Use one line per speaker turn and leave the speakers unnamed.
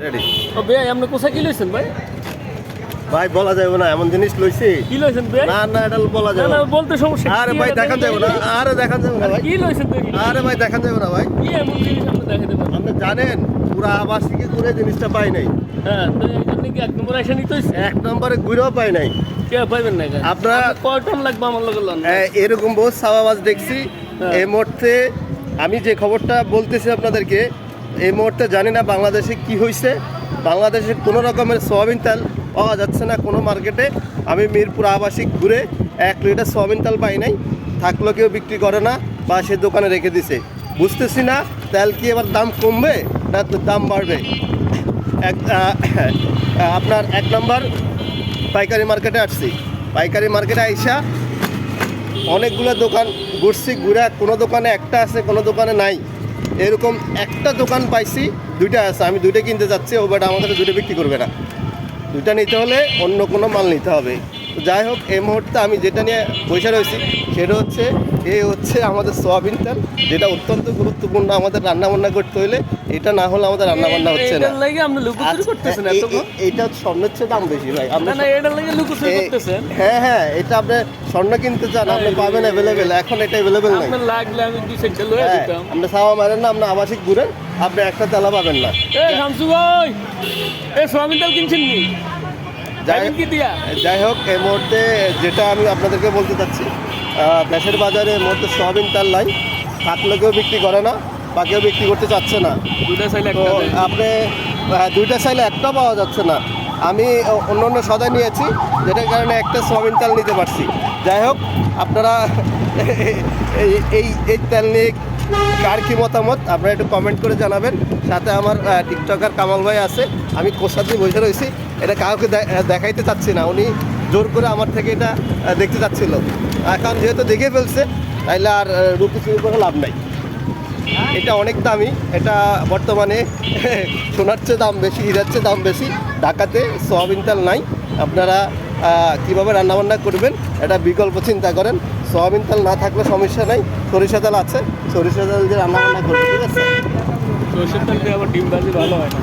Ready.
ও ভাই আপনি কোথায় কি লইছেন ভাই?
ভাই বলা যাবে না এমন জিনিস লইছি।
কি লইছেন ভাই?
না না এটা বলা
না
যাবে
না
না।
বলতে সমস্যা
আরে
কি?
ভাই দেখান যাবে না। আরে দেখান যাবে না ভাই।
কি লইছেন দেখি?
আরে ভাই দেখান যাবে না ভাই।
কি এমন জিনিস আপনি দেখাতে পারেন?
আপনি জানেন পুরা আবাসিকে ঘুরে জিনিসটা পাই নাই।
হ্যাঁ তো আপনি কি এক নম্বর এসে নিতে হইছে?
এক নম্বরে ঘুরেও পাই নাই।
কে পাইবেন না কেন?
আপনারা
কয় টন লাগবে আমার লগে লন?
এরকম বহু সাবাবাজ দেখছি।
হ্যাঁ।
এই মুহূর্তে আমি যে খবরটা বলতেছি আপনাদেরকে, এই মুহূর্তে জানি না বাংলাদেশে কি হয়েছে। বাংলাদেশে কোনো রকমের সয়াবিন তেল পাওয়া যাচ্ছে না কোনো মার্কেটে। আমি মিরপুর আবাসিক ঘুরে 1 লিটার সয়াবিন তেল পাই নাই। থাকলেও কেউ বিক্রি করে না বা সে দোকানে রেখে দিছে। বুঝতেছি না তেল কি এবার দাম কমবে না তো দাম বাড়বে। আপনার 1 নম্বর পাইকারি মার্কেটে আসছি। পাইকারি মার্কেটে আইসা অনেকগুলো দোকান ঘুরছি, ঘুরে কোনো দোকানে একটা আছে কোনো দোকানে নাই। এরকম একটা দোকান পাইছি, 2টা আছে। আমি 2টা কিনতে যাচ্ছি, ও বাট আমার কাছে 2টা বিক্রি করবে না। 2টা নিতে হলে অন্য কোনো মাল নিতে হবে। তো যাই হোক এই মুহূর্তে আমি যেটা নিয়ে বসে রয়েছি সেটা হচ্ছে আমাদের সয়াবিন তেল, যেটা অত্যন্ত গুরুত্বপূর্ণ আমাদের রান্নাবান্না করতে হলে। এটা না হলে আমাদের রান্নাবান্না হচ্ছে না।
এটার লাগি আপনি লুকোচুরি করতেছেন এত?
এইটা স্বর্ণের চেয়ে দাম বেশি ভাই।
না না এটার লাগি লুকোচুরি করতেছেন?
হ্যাঁ এটা আপনি স্বর্ণ কিনতে চান, আপনি পাবেন অ্যাভেলেবেল। এখন এটা অ্যাভেলেবেল নাই।
আপনার লাগলে আমি 2 সেন্ট লয়ে
হ্যাঁ,
দিতাম।
আপনি সাওয়া মারেন না, আপনি আবাসিক ঘুরেন, আপনি একটা তেলা পাবেন না।
এই শামসু ভাই, এই সোয়াবিন তেল কিনছেন নি? যাই কি দিয়া?
যাই হোক এই মুহূর্তে যেটা আমি আপনাদেরকে বলতে চাচ্ছি, দেশের বাজারে এই মুহূর্তে সয়াবিন তেল নাই। থাকলে কেউ বিক্রি করে না বা কেউ বিক্রি করতে চাচ্ছে না।
2টা চাইলে
তো
একটা দেন।
আপনি 2টা চাইলে একটা পাওয়া যাচ্ছে না। আমি অন্য অন্য সদা নিয়েছি, যেটার কারণে একটা সয়াবিন তেল নিতে পারছি। যাই হোক আপনারা এই তেল নিয়ে কার কী মতামত আপনারা একটু কমেন্ট করে জানাবেন। সাথে আমার টিকটকার কামাল ভাই আছে, আমি কোষার দিয়ে বসে রয়েছি। এটা কাউকে দেখাইতে চাচ্ছি না, উনি জোর করে আমার থেকে এটা দেখতে চাচ্ছিল। এখন যেহেতু দেখে ফেলছে তাইলে আর রুকুচুরি করে লাভ নাই। এটা অনেক দামি, এটা বর্তমানে সোনার চেয়ে দাম বেশি, হীরার চেয়ে দাম বেশি। ঢাকাতে সয়াবিন তেল নাই। আপনারা কীভাবে রান্নাবান্না করবেন এটা বিকল্প চিন্তা করেন। সয়াবিন তেল না থাকলে সমস্যা নাই, সরিষা তেল আছে, সরিষা তেল দিয়ে রান্নাবান্না করবেন, ঠিক আছে?
সরষের তেল দিয়ে আবার ডিম ভাজি ভালো হয় না।